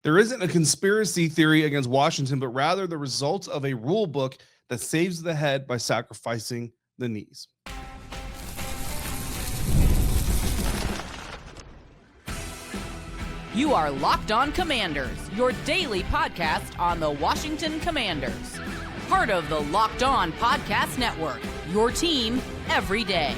There isn't a conspiracy theory against Washington, but rather the results of a rule book that saves the head by sacrificing the knees. You are Locked On Commanders, your daily podcast on the Washington Commanders. Part of the Locked On Podcast Network, your team every day.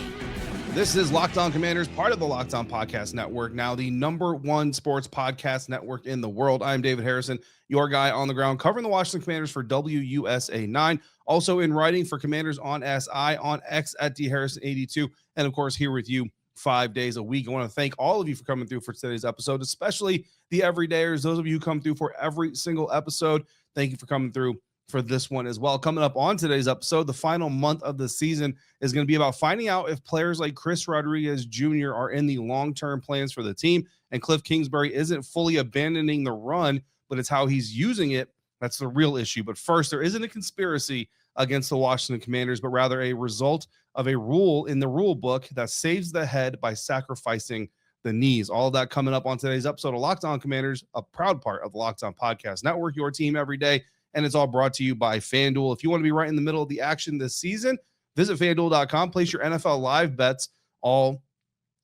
This is Locked On Commanders, part of the Locked On Podcast Network, now the #1 sports podcast network in the world. I'm David Harrison, your guy on the ground, covering the Washington Commanders for WUSA 9, also in writing for Commanders on SI, on X at DHarrison82, and of course here with you 5 days a week. I want to thank all of you for coming through for today's episode, especially the everydayers, those of you who come through for every single episode. Thank you for coming through for this one as well. Coming up on today's episode, the final month of the season is going to be about finding out if players like Chris Rodriguez Jr. are in the long-term plans for the team, and Kliff Kingsbury isn't fully abandoning the run, but it's how he's using it. That's the real issue. But first, there isn't a conspiracy against the Washington Commanders, but rather a result of a rule in the rule book that saves the head by sacrificing the knees. All of that coming up on today's episode of Locked On Commanders, a proud part of the Locked On Podcast Network, your team every day. And it's all brought to you by FanDuel. If you want to be right in the middle of the action this season, visit FanDuel.com. Place your NFL live bets all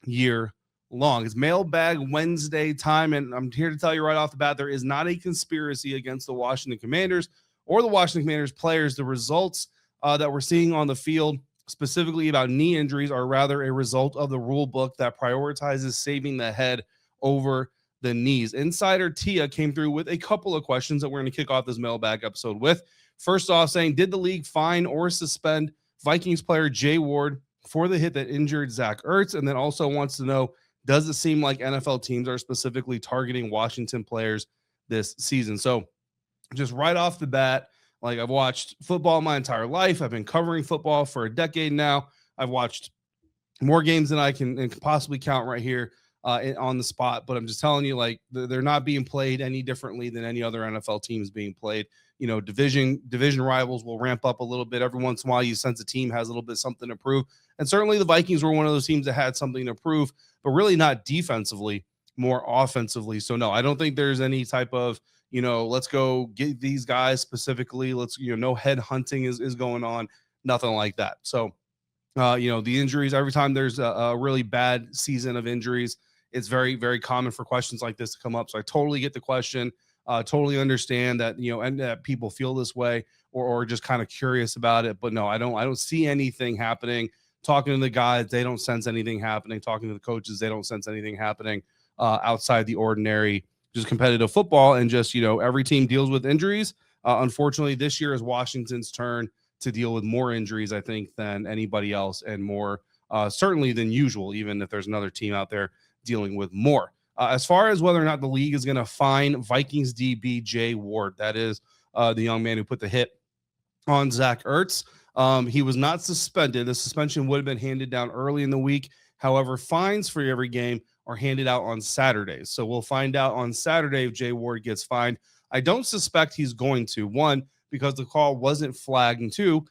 year long. It's Mailbag Wednesday time, and I'm here to tell you right off the bat, there is not a conspiracy against the Washington Commanders or the Washington Commanders players. The results that we're seeing on the field, specifically about knee injuries, are rather a result of the rule book that prioritizes saving the head over the knees. Insider Tia came through with a couple of questions that we're going to kick off this mailbag episode with. First off, saying, did the league fine or suspend Vikings player Jay Ward for the hit that injured Zach Ertz? And then also wants to know, does it seem like NFL teams are specifically targeting Washington players this season? So just right off the bat, like, I've watched football my entire life. I've been covering football for a decade now. I've watched more games than I can possibly count right here on the spot, but I'm just telling you, like, they're not being played any differently than any other NFL teams being played. You know, division rivals will ramp up a little bit every once in a while. You sense a team has a little bit something to prove, and certainly the Vikings were one of those teams that had something to prove, but really not defensively, more offensively. So no, I don't think there's any type of, you know, let's go get these guys specifically. Let's, you know, no head hunting is going on, nothing like that. So, you know, the injuries, every time there's a really bad season of injuries, it's very, very common for questions like this to come up. So I totally get the question, totally understand that, you know, and that people feel this way or just kind of curious about it. But no, I don't see anything happening. Talking to the guys, they don't sense anything happening. Talking to the coaches, they don't sense anything happening outside the ordinary, just competitive football. And just, you know, every team deals with injuries. Unfortunately, this year is Washington's turn to deal with more injuries, I think, than anybody else, and more certainly than usual, even if there's another team out there dealing with more. As far as whether or not the league is going to fine Vikings DB Jay Ward, that is the young man who put the hit on Zach Ertz. He was not suspended. The suspension would have been handed down early in the week. However, fines for every game are handed out on Saturdays. So we'll find out on Saturday if Jay Ward gets fined. I don't suspect he's going to. One, because the call wasn't flagged, and two,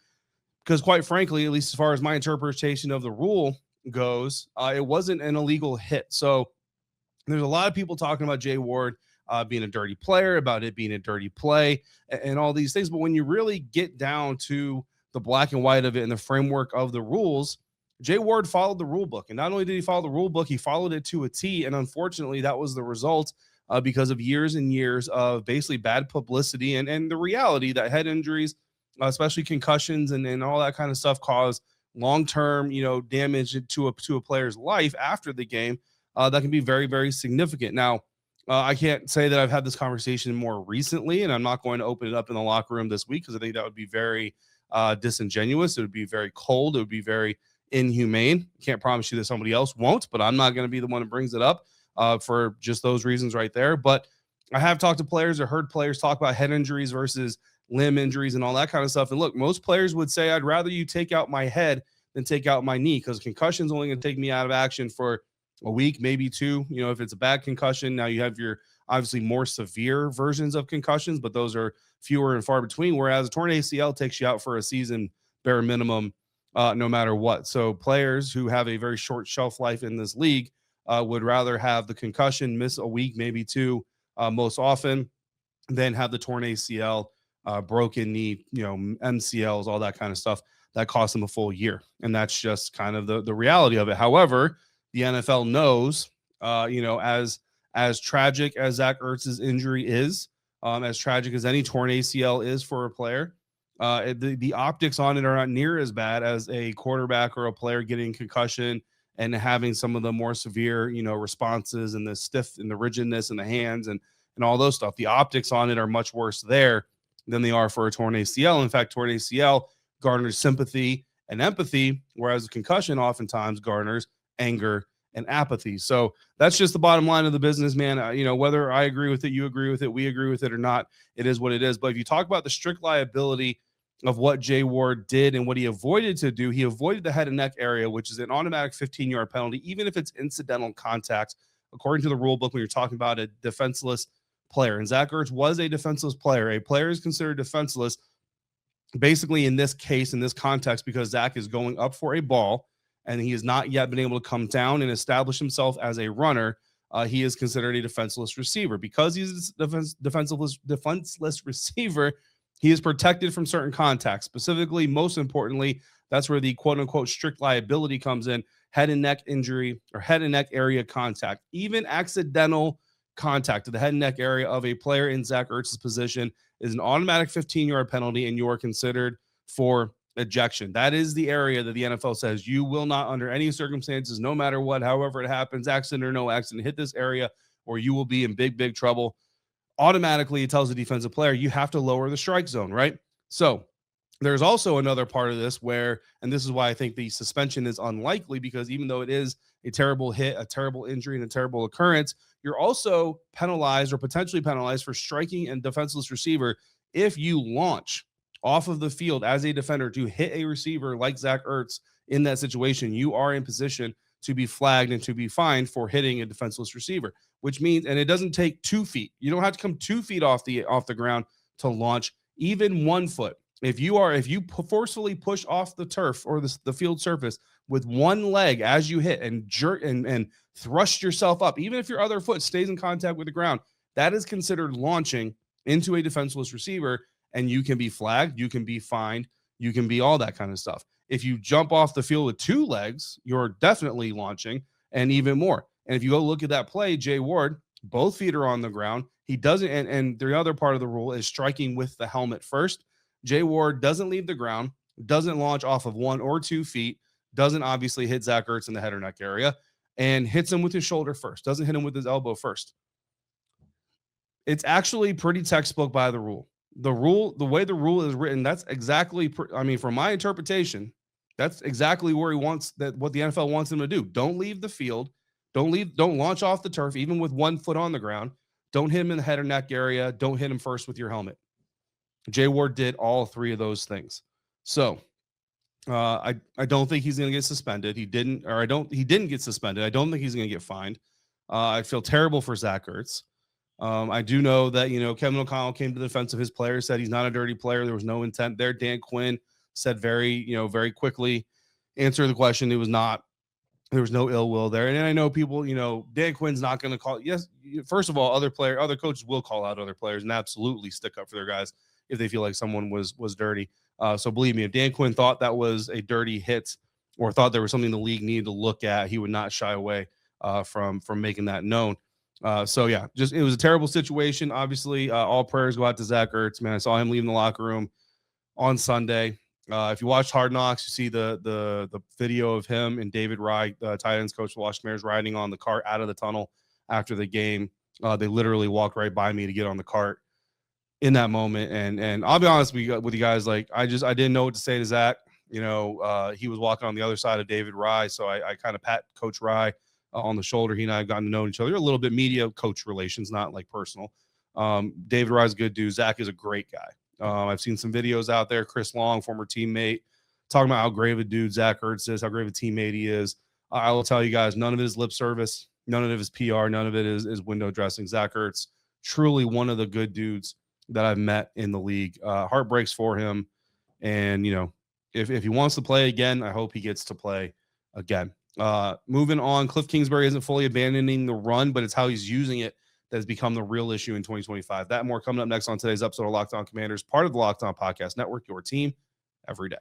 because quite frankly, at least as far as my interpretation of the rule goes, it wasn't an illegal hit. So there's a lot of people talking about Jay Ward being a dirty player, about it being a dirty play, and all these things. But when you really get down to the black and white of it and the framework of the rules, Jay Ward followed the rule book. And not only did he follow the rule book, he followed it to a T. And unfortunately, that was the result because of years and years of basically bad publicity and the reality that head injuries, especially concussions and all that kind of stuff, cause long-term, you know, damage to a player's life after the game that can be very, very significant. Now, I can't say that I've had this conversation more recently, and I'm not going to open it up in the locker room this week because I think that would be very disingenuous. It would be very cold. It would be very inhumane. Can't promise you that somebody else won't, but I'm not going to be the one that brings it up for just those reasons right there. But I have talked to players or heard players talk about head injuries versus limb injuries and all that kind of stuff. And look, most players would say, I'd rather you take out my head than take out my knee, because concussion's only going to take me out of action for a week, maybe two. You know, if it's a bad concussion, now you have your obviously more severe versions of concussions, but those are fewer and far between. Whereas a torn ACL takes you out for a season, bare minimum, no matter what. So players who have a very short shelf life in this league would rather have the concussion, miss a week, maybe two, most often, then have the torn ACL, broken knee, MCLs, all that kind of stuff that costs him a full year. And that's just kind of the reality of it. However, the NFL knows, as tragic as Zach Ertz's injury is, as tragic as any torn ACL is for a player, the optics on it are not near as bad as a quarterback or a player getting concussion and having some of the more severe, responses and the stiff and the rigidness in the hands and all those stuff. The optics on it are much worse there than they are for a torn ACL. In fact, torn ACL garners sympathy and empathy, whereas a concussion oftentimes garners anger and apathy. So that's just the bottom line of the business, man. Whether I agree with it, you agree with it, we agree with it or not, it is what it is. But if you talk about the strict liability of what Jay Ward did and what he avoided to do, he avoided the head and neck area, which is an automatic 15-yard penalty, even if it's incidental contact, according to the rule book when you're talking about a defenseless player. And Zach Ertz was a defenseless player. A player is considered defenseless basically in this case, in this context, because Zach is going up for a ball and he has not yet been able to come down and establish himself as a runner. He is considered a defenseless receiver. Because he's a defenseless receiver, he is protected from certain contacts. Specifically, most importantly, that's where the quote-unquote strict liability comes in, head and neck injury or head and neck area contact. Even accidental contact to the head and neck area of a player in Zach Ertz's position is an automatic 15-yard penalty, and you are considered for ejection. That is the area that the NFL says you will not, under any circumstances, no matter what, however it happens, accident or no accident, hit this area or you will be in big, big trouble. Automatically, it tells the defensive player you have to lower the strike zone, right? So there's also another part of this where, and this is why I think the suspension is unlikely, because even though it is a terrible hit, a terrible injury, and a terrible occurrence, you're also penalized or potentially penalized for striking a defenseless receiver if you launch off of the field as a defender to hit a receiver like Zach Ertz. In that situation, you are in position to be flagged and to be fined for hitting a defenseless receiver, which means, and it doesn't take 2 feet. You don't have to come 2 feet off the ground to launch, even 1 foot. If you forcefully push off the turf or the field surface with one leg as you hit and jerk and thrust yourself up, even if your other foot stays in contact with the ground, that is considered launching into a defenseless receiver, and you can be flagged, you can be fined, you can be all that kind of stuff. If you jump off the field with 2 legs, you're definitely launching, and even more. And if you go look at that play, Jay Ward, both feet are on the ground. He doesn't, and the other part of the rule is striking with the helmet first. Jay Ward doesn't leave the ground, doesn't launch off of 1 or 2 feet, doesn't obviously hit Zach Ertz in the head or neck area, and hits him with his shoulder first, doesn't hit him with his elbow first. It's actually pretty textbook by the rule. The way the rule is written, that's exactly, from my interpretation, that's exactly where what the NFL wants him to do. Don't leave the field. Don't launch off the turf, even with 1 foot on the ground. Don't hit him in the head or neck area. Don't hit him first with your helmet. Jay Ward did all 3 of those things. So I don't think he's going to get suspended. He didn't get suspended. I don't think he's going to get fined. I feel terrible for Zach Ertz. I do know that, Kevin O'Connell came to the defense of his player, said he's not a dirty player. There was no intent there. Dan Quinn said very quickly, answer the question. It was not, there was no ill will there. And I know people, Dan Quinn's not going to call. Yes. First of all, other coaches will call out other players and absolutely stick up for their guys if they feel like someone was dirty. So believe me, if Dan Quinn thought that was a dirty hit or thought there was something the league needed to look at, he would not shy away from making that known. So yeah, it was a terrible situation. Obviously, all prayers go out to Zach Ertz, man. I saw him leaving the locker room on Sunday. If you watched Hard Knocks, you see the video of him and David Rye, tight ends coach of the Washington Commanders, riding on the cart out of the tunnel after the game. They literally walked right by me to get on the cart in that moment. And I'll be honest with you guys, like I didn't know what to say to Zach. He was walking on the other side of David Rye, so I kind of pat Coach Rye on the shoulder. He and I have gotten to know each other a little bit, media coach relations, not like personal. David Rye's a good dude. Zach is a great guy. I've seen some videos out there. Chris Long, former teammate, talking about how great of a dude Zach Ertz is, how great of a teammate he is. I will tell you guys, none of it is lip service, none of it is PR, none of it is window dressing. Zach Ertz, truly one of the good dudes that I've met in the league. Heart breaks for him. And, if he wants to play again, I hope he gets to play again. Moving on, Kliff Kingsbury isn't fully abandoning the run, but it's how he's using it that has become the real issue in 2025. That and more coming up next on today's episode of Locked On Commanders, part of the Locked On Podcast Network, your team every day.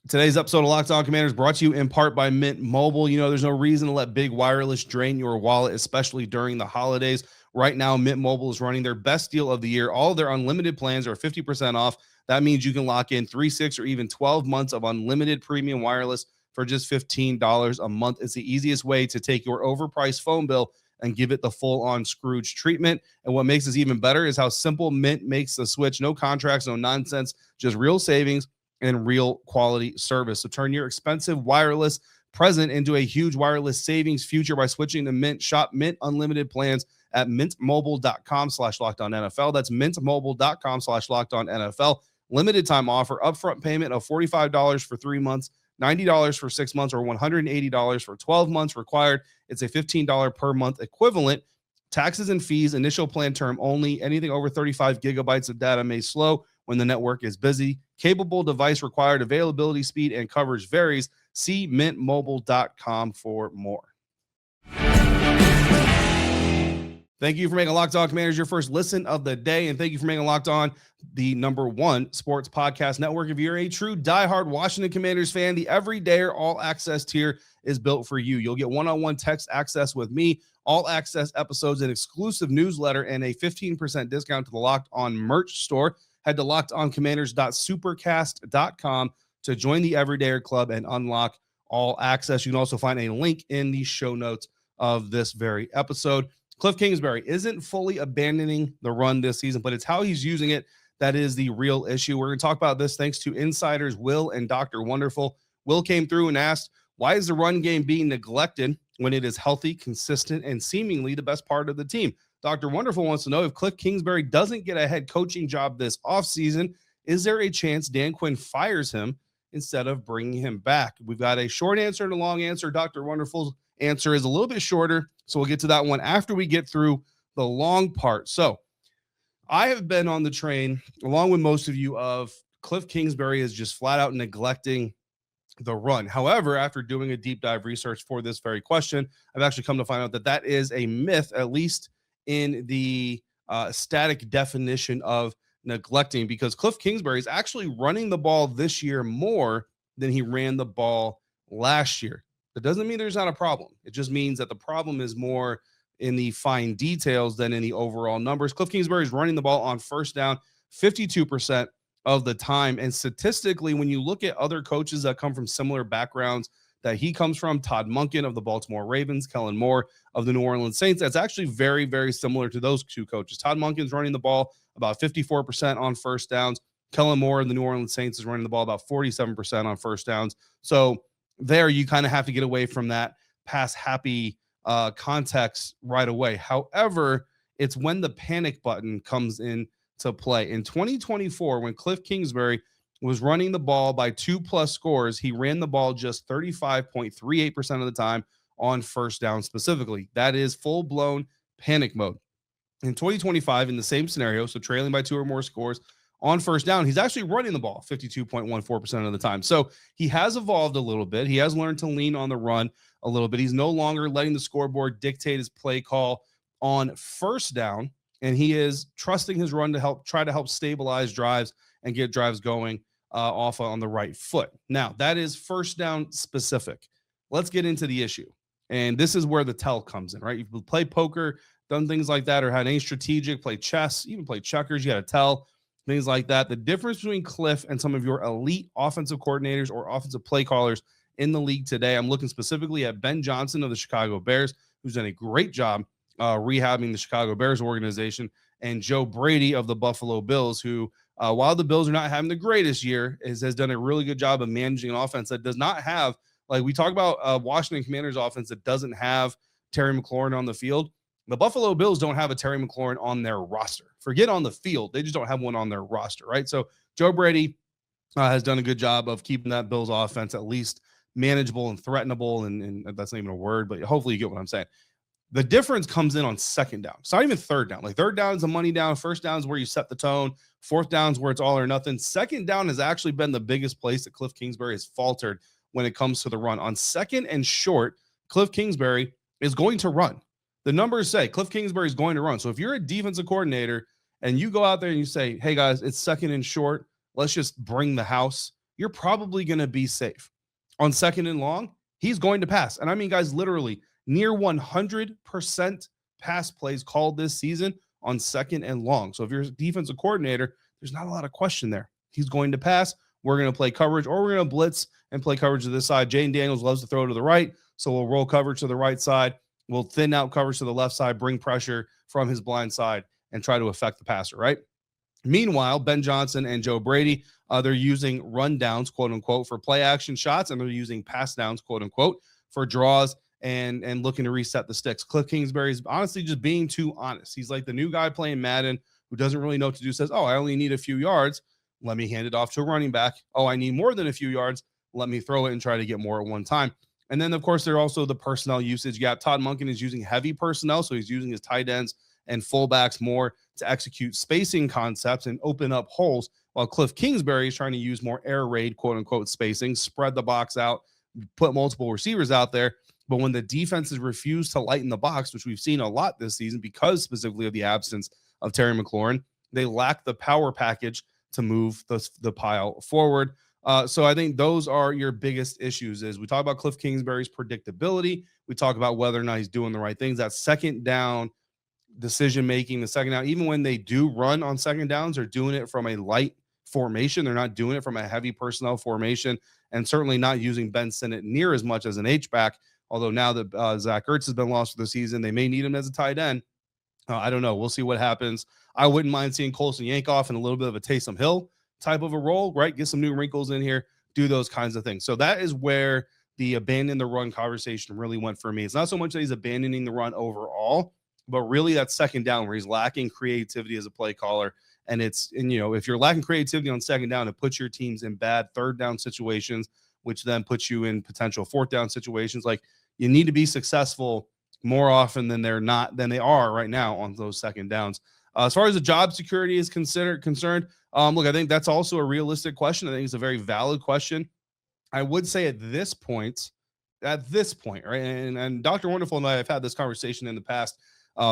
Today's episode of Locked On Commanders brought to you in part by Mint Mobile. You know, there's no reason to let big wireless drain your wallet, especially during the holidays. Right now, Mint Mobile is running their best deal of the year. All of their unlimited plans are 50% off. That means you can lock in 3, 6, or even 12 months of unlimited premium wireless for just $15 a month. It's the easiest way to take your overpriced phone bill and give it the full-on Scrooge treatment. And what makes this even better is how simple Mint makes the switch. No contracts, no nonsense, just real savings and real quality service. So turn your expensive wireless present into a huge wireless savings future by switching to Mint. Shop Mint unlimited plans at mintmobile.com/LockedOnNFL. That's mintmobile.com/LockedOnNFL. Limited time offer, upfront payment of $45 for 3 months, $90 for 6 months, or $180 for 12 months required. It's a $15 per month equivalent. Taxes and fees, initial plan term only. Anything over 35 gigabytes of data may slow when the network is busy. Capable device required. Availability, speed, and coverage varies. See mintmobile.com for more. Thank you for making Locked On Commanders your first listen of the day, and thank you for making Locked On the #1 sports podcast network. If you're a true diehard Washington Commanders fan, the Everydayer All Access tier is built for you. You'll get one-on-one text access with me, all access episodes, an exclusive newsletter, and a 15% discount to the Locked On merch store. Head to lockedoncommanders.supercast.com to join the Everydayer Club and unlock all access. You can also find a link in the show notes of this very episode. Kliff Kingsbury isn't fully abandoning the run this season, but it's how he's using it that is the real issue. We're going to talk about this thanks to insiders Will and Dr. Wonderful. Will came through and asked, why is the run game being neglected when it is healthy, consistent, and seemingly the best part of the team? Dr. Wonderful wants to know, if Kliff Kingsbury doesn't get a head coaching job this offseason, is there a chance Dan Quinn fires him instead of bringing him back? We've got a short answer and a long answer. Dr. Wonderful's answer is a little bit shorter, so we'll get to that one after we get through the long part. So I have been on the train, along with most of you, of Kliff Kingsbury is just flat out neglecting the run. However, after doing a deep dive research for this very question, I've actually come to find out that that is a myth, at least in the static definition of neglecting, because Kliff Kingsbury is actually running the ball this year more than he ran the ball last year. That doesn't mean there's not a problem. It just means that the problem is more in the fine details than in the overall numbers. Kliff Kingsbury is running the ball on first down 52% of the time. And statistically, when you look at other coaches that come from similar backgrounds that he comes from, Todd Monken of the Baltimore Ravens, Kellen Moore of the New Orleans Saints, that's actually very, very similar to those two coaches. Todd Monken's running the ball about 54% on first downs. Kellen Moore of the New Orleans Saints is running the ball about 47% on first downs. So there you kind of have to get away from that pass happy context right away. However, it's when the panic button comes in to play. In 2024, when Kliff Kingsbury was running the ball by 2+ scores, he ran the ball just 35.38% of the time on first down specifically. That is full-blown panic mode. In 2025, in the same scenario, so trailing by 2 or more scores, on first down, he's actually running the ball 52.14% of the time. So he has evolved a little bit. He has learned to lean on the run a little bit. He's no longer letting the scoreboard dictate his play call on first down, and he is trusting his run to help stabilize drives and get drives going off on the right foot. Now, that is first down specific. Let's get into the issue. And this is where the tell comes in, right? You've played poker, done things like that, or had any strategic, play chess, even play checkers, you got to tell. Things like that. The difference between Kliff and some of your elite offensive coordinators or offensive play callers in the league today, I'm looking specifically at Ben Johnson of the Chicago Bears, who's done a great job rehabbing the Chicago Bears organization, and Joe Brady of the Buffalo Bills, who, while the Bills are not having the greatest year, has done a really good job of managing an offense that does not have, like we talk about Washington Commanders offense that doesn't have Terry McLaurin on the field. The Buffalo Bills don't have a Terry McLaurin on their roster. Forget on the field. They just don't have one on their roster, right? So Joe Brady has done a good job of keeping that Bills offense at least manageable and threatenable, and that's not even a word, but hopefully you get what I'm saying. The difference comes in on second down. It's not even third down. Like third down is a money down. First down is where you set the tone. Fourth down is where it's all or nothing. Second down has actually been the biggest place that Kliff Kingsbury has faltered when it comes to the run. On second and short, Kliff Kingsbury is going to run. The numbers say Kliff Kingsbury is going to run. So if you're a defensive coordinator and you go out there and you say, hey, guys, it's second and short, let's just bring the house, you're probably going to be safe. On second and long, he's going to pass. And I mean, guys, literally near 100% pass plays called this season on second and long. So if you're a defensive coordinator, there's not a lot of question there. He's going to pass. We're going to play coverage, or we're going to blitz and play coverage to this side. Jaden Daniels loves to throw to the right, so we'll roll coverage to the right side. We'll thin out coverage to the left side, bring pressure from his blind side, and try to affect the passer, right? Meanwhile, Ben Johnson and Joe Brady, they're using rundowns, quote unquote, for play action shots, and they're using pass downs, quote unquote, for draws and looking to reset the sticks. Kliff Kingsbury is honestly just being too honest. He's like the new guy playing Madden who doesn't really know what to do, says, oh, I only need a few yards. Let me hand it off to a running back. Oh, I need more than a few yards. Let me throw it and try to get more at one time. And then, of course, there are also the personnel usage. Yeah, Todd Monken is using heavy personnel, so he's using his tight ends and fullbacks more to execute spacing concepts and open up holes, while Kliff Kingsbury is trying to use more air raid, quote-unquote, spacing, spread the box out, put multiple receivers out there. But when the defenses refuse to lighten the box, which we've seen a lot this season because specifically of the absence of Terry McLaurin, they lack the power package to move the pile forward. So I think those are your biggest issues. Is we talk about Kliff Kingsbury's predictability. We talk about whether or not he's doing the right things. That second down decision making, the second down, even when they do run on second downs, they're doing it from a light formation. They're not doing it from a heavy personnel formation, and certainly not using Ben Sinnott near as much as an H-back. Although now that Zach Ertz has been lost for the season, they may need him as a tight end. I don't know. We'll see what happens. I wouldn't mind seeing Colson Yankoff in a little bit of a Taysom Hill type of a role, right? Get some new wrinkles in here, do those kinds of things. So that is where the abandon the run conversation really went for me. It's not so much that he's abandoning the run overall, but really that second down where he's lacking creativity as a play caller. And if you're lacking creativity on second down, it puts your teams in bad third down situations, which then puts you in potential fourth down situations. Like, you need to be successful more often than they are right now on those second downs. As far as the job security is concerned, look, I think that's also a realistic question. I think it's a very valid question. I would say at this point, right? And Dr. Wonderful and I have had this conversation in the past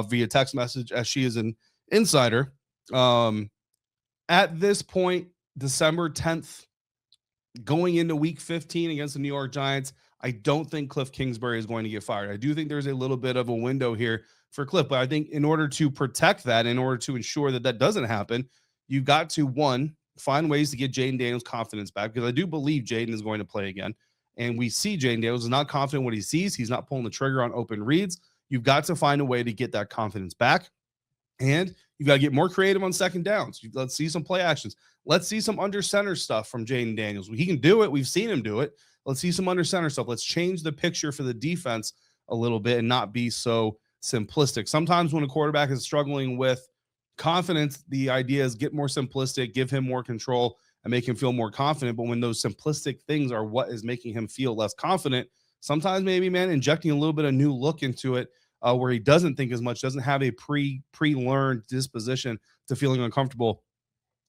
via text message, as she is an insider. At this point, December 10th, going into week 15 against the New York Giants, I don't think Kliff Kingsbury is going to get fired. I do think there's a little bit of a window here for Kliff, but I think in order to protect that, in order to ensure that that doesn't happen, you got to, one, find ways to get Jaden Daniels' confidence back, because I do believe Jaden is going to play again. And we see Jaden Daniels is not confident in what he sees. He's not pulling the trigger on open reads. You've got to find a way to get that confidence back. And you've got to get more creative on second downs. Let's see some play actions. Let's see some under center stuff from Jaden Daniels. He can do it. We've seen him do it. Let's see some under center stuff. Let's change the picture for the defense a little bit and not be so simplistic. Sometimes when a quarterback is struggling with confidence, the idea is get more simplistic, give him more control, and make him feel more confident. But when those simplistic things are what is making him feel less confident, sometimes maybe, man, injecting a little bit of new look into it, where he doesn't think as much, doesn't have a pre-learned disposition to feeling uncomfortable,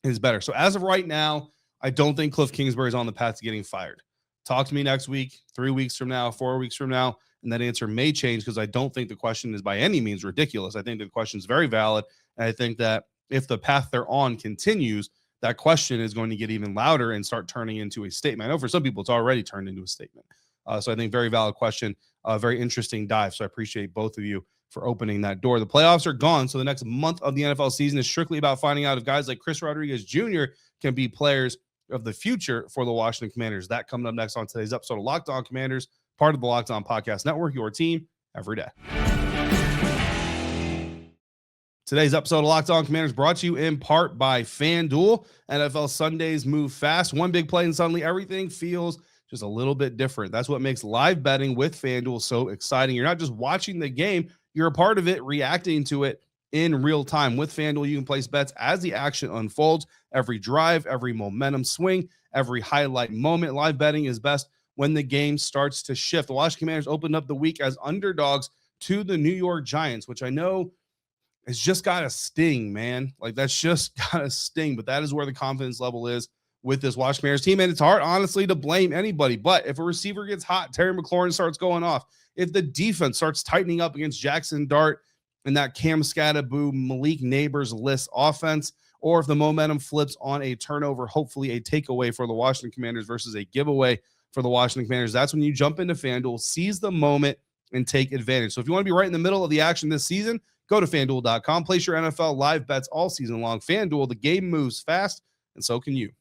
is better. So as of right now, I don't think Kliff Kingsbury is on the path to getting fired. Talk to me next week, 3 weeks from now, 4 weeks from now, and that answer may change, because I don't think the question is by any means ridiculous. I think the question is very valid, and I think that if the path they're on continues, that question is going to get even louder and start turning into a statement. I know for some people it's already turned into a statement. So I think very valid question, very interesting dive. So I appreciate both of you for opening that door. The playoffs are gone, so the next month of the NFL season is strictly about finding out if guys like Chris Rodriguez Jr. can be players of the future for the Washington Commanders. That coming up next on today's episode of Locked On Commanders, part of the Locked On Podcast Network, your team every day. Today's episode of Locked On Commanders brought to you in part by FanDuel. NFL Sundays move fast. One big play and suddenly everything feels just a little bit different. That's what makes live betting with FanDuel so exciting. You're not just watching the game, you're a part of it, reacting to it in real time. With FanDuel, you can place bets as the action unfolds. Every drive, every momentum swing, every highlight moment. Live betting is best when the game starts to shift. The Washington Commanders opened up the week as underdogs to the New York Giants, which I know has just got a sting, man. Like, that's just got a sting, but that is where the confidence level is with this Washington Commanders team. And it's hard, honestly, to blame anybody. But if a receiver gets hot, Terry McLaurin starts going off. if the defense starts tightening up against Jackson Dart and that Cam Scattaboo, Malik Neighbors list offense, or if the momentum flips on a turnover, hopefully a takeaway for the Washington Commanders versus a giveaway for the Washington Commanders, that's when you jump into FanDuel, seize the moment, and take advantage. So if you want to be right in the middle of the action this season, go to FanDuel.com, place your NFL live bets all season long. FanDuel, the game moves fast, and so can you.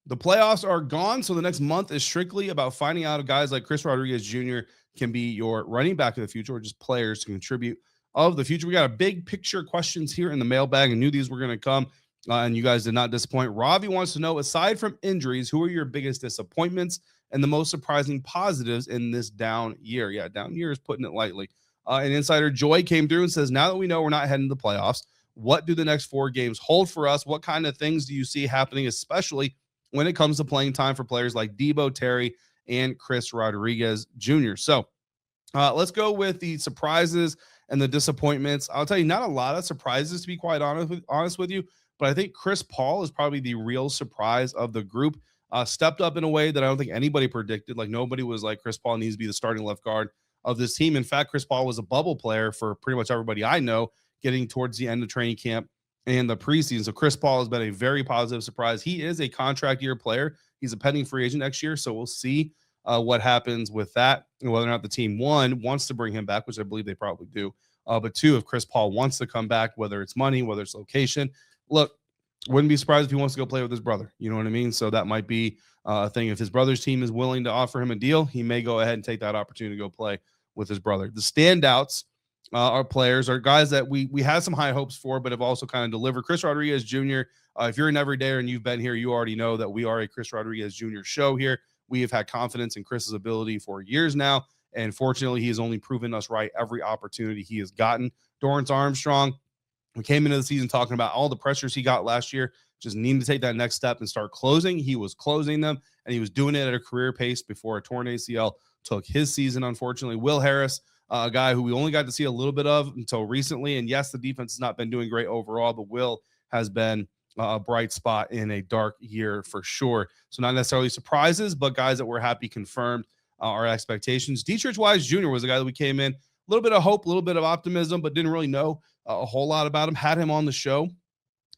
The playoffs are gone, so the next month is strictly about finding out if guys like Chris Rodriguez Jr. can be your running back of the future or just players to contribute of the future. We got a big picture questions here in the mailbag and knew these were going to come, and you guys did not disappoint. Ravi wants to know, aside from injuries, who are your biggest disappointments and the most surprising positives in this down year? Yeah, down year is putting it lightly. And Insider Joy came through and says, now that we know we're not heading to the playoffs, what do the next 4 games hold for us? What kind of things do you see happening, especially when it comes to playing time for players like Debo, Terry, and Chris Rodriguez Jr.? So let's go with the surprises and the disappointments. I'll tell you, not a lot of surprises, to be quite honest with you, but I think Chris Paul is probably the real surprise of the group. Stepped up in a way that I don't think anybody predicted. Like, nobody was like, Chris Paul needs to be the starting left guard of this team. In fact, Chris Paul was a bubble player for pretty much everybody I know getting towards the end of training camp and the preseason. So Chris Paul has been a very positive surprise. He is a contract year player. He's a pending free agent next year. So we'll see what happens with that and whether or not the team, 1, wants to bring him back, which I believe they probably do. But 2, if Chris Paul wants to come back, whether it's money, whether it's location. Look, wouldn't be surprised if he wants to go play with his brother. You know what I mean? So that might be a thing. If his brother's team is willing to offer him a deal, he may go ahead and take that opportunity to go play with his brother. The standouts are players, are guys that we had some high hopes for, but have also kind of delivered. Chris Rodriguez Jr., if you're an everydayer and you've been here, you already know that we are a Chris Rodriguez Jr. show here. We have had confidence in Chris's ability for years now, and fortunately, he has only proven us right every opportunity he has gotten. Dorrance Armstrong, we came into the season talking about all the pressures he got last year, just needing to take that next step and start closing. He was closing them, and he was doing it at a career pace before a torn ACL took his season, unfortunately. Will Harris, a guy who we only got to see a little bit of until recently, and yes, the defense has not been doing great overall, but Will has been a bright spot in a dark year for sure. So not necessarily surprises, but guys that we're happy confirmed our expectations. Dietrich Wise Jr. was a guy that we came in, a little bit of hope, a little bit of optimism, but didn't really know a whole lot about him. Had him on the show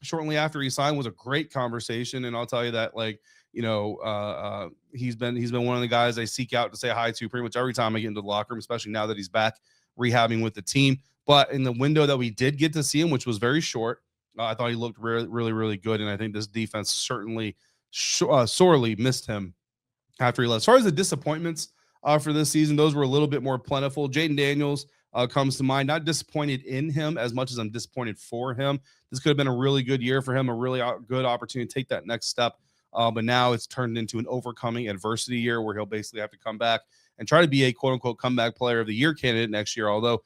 shortly after he signed. Was a great conversation, and I'll tell you that, like, you know, he's been one of the guys I seek out to say hi to pretty much every time I get into the locker room, especially now that he's back rehabbing with the team. But in the window that we did get to see him, which was very short, I thought he looked really, really, really good, and I think this defense certainly sorely missed him after he left. As far as the disappointments for this season, those were a little bit more plentiful. Jaden Daniels comes to mind. Not disappointed in him as much as I'm disappointed for him. This could have been a really good year for him, a really good opportunity to take that next step. But now it's turned into an overcoming adversity year where he'll basically have to come back and try to be a quote-unquote comeback player of the year candidate next year, although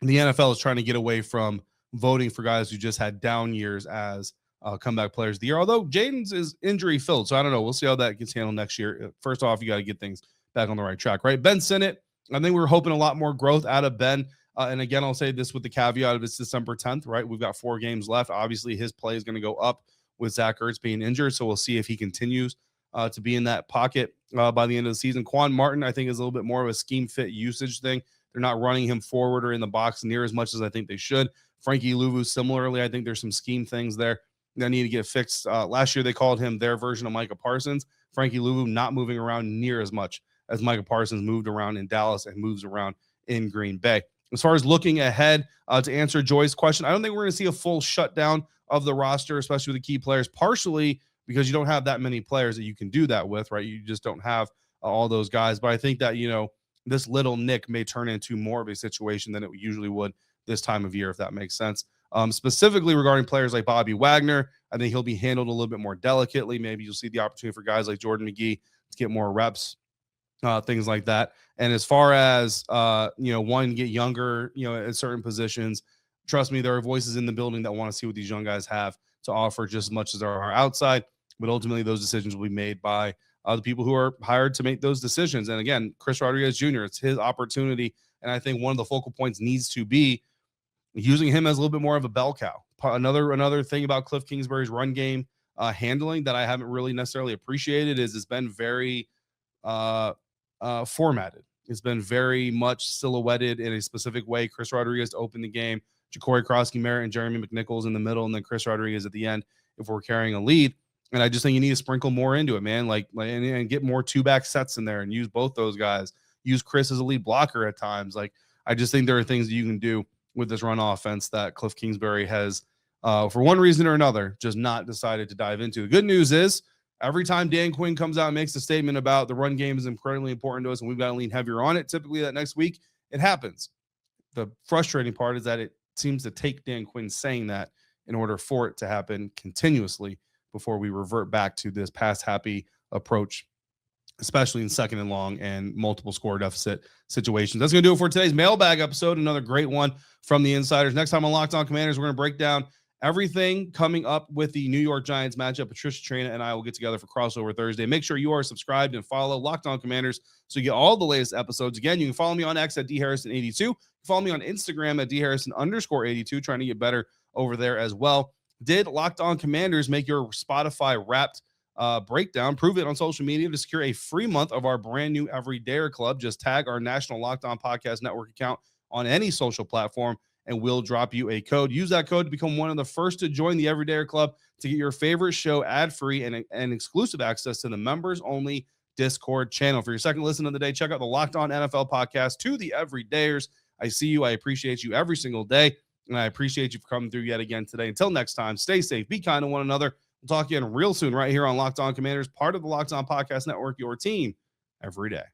the NFL is trying to get away from voting for guys who just had down years as comeback players of the year, although Jaden's is injury-filled, so I don't know. We'll see how that gets handled next year. First off, you got to get things back on the right track, right? Ben Sinnott, I think we were hoping a lot more growth out of Ben. And again, I'll say this with the caveat of it's December 10th, right? We've got 4 games left. Obviously, his play is going to go up with Zach Ertz being injured, so we'll see if he continues to be in that pocket by the end of the season. Quan Martin, I think, is a little bit more of a scheme fit usage thing. They're not running him forward or in the box near as much as I think they should. Frankie Louvu, similarly, I think there's some scheme things there that need to get fixed. Last year, they called him their version of Micah Parsons. Frankie Louvu not moving around near as much as Micah Parsons moved around in Dallas and moves around in Green Bay. As far as looking ahead, to answer Joy's question, I don't think we're going to see a full shutdown of the roster, especially with the key players, partially because you don't have that many players that you can do that with, right? You just don't have all those guys. But I think that, you know, this little nick may turn into more of a situation than it usually would this time of year, if that makes sense. Specifically regarding players like Bobby Wagner, I think he'll be handled a little bit more delicately. Maybe you'll see the opportunity for guys like Jordan McGee to get more reps, things like that. And as far as, you know, wanting to get younger, you know, at certain positions, trust me, there are voices in the building that want to see what these young guys have to offer just as much as there are outside. But ultimately, those decisions will be made by the people who are hired to make those decisions. And again, Chris Rodriguez Jr., it's his opportunity. And I think one of the focal points needs to be using him as a little bit more of a bell cow. Another thing about Kliff Kingsbury's run game handling that I haven't really necessarily appreciated is it's been very formatted. It's been very much silhouetted in a specific way. Chris Rodriguez to open the game, Ja'Cory Krosky Merritt and Jeremy McNichols in the middle, and then Chris Rodriguez at the end if we're carrying a lead. And I just think you need to sprinkle more into it, man. And get more two-back sets in there and use both those guys. Use Chris as a lead blocker at times. I just think there are things that you can do with this run offense that Kliff Kingsbury has, for one reason or another, just not decided to dive into. The good news is, every time Dan Quinn comes out and makes a statement about the run game is incredibly important to us and we've got to lean heavier on it, typically that next week, it happens. The frustrating part is that it seems to take Dan Quinn saying that in order for it to happen continuously before we revert back to this pass happy approach, especially in second and long and multiple score deficit situations. That's going to do it for today's mailbag episode. Another great one from the insiders. Next time on Locked On Commanders, we're going to break down everything coming up with the New York Giants matchup. Patricia Traina and I will get together for Crossover Thursday. Make sure you are subscribed and follow Locked On Commanders so you get all the latest episodes. Again, you can follow me on X at dharrison82. You can follow me on Instagram at dharrison_82, trying to get better over there as well. Did Locked On Commanders make your Spotify Wrapped breakdown? Prove it on social media to secure a free month of our brand new Everydayer Club. Just tag our National Locked On Podcast Network account on any social platform, and we'll drop you a code. Use that code to become one of the first to join the Everydayer Club to get your favorite show ad-free and exclusive access to the members-only Discord channel. For your second listen of the day, check out the Locked On NFL podcast. To the Everydayers, I see you. I appreciate you every single day, and I appreciate you for coming through yet again today. Until next time, stay safe, be kind to one another. We'll talk again real soon right here on Locked On Commanders, part of the Locked On Podcast Network, your team every day.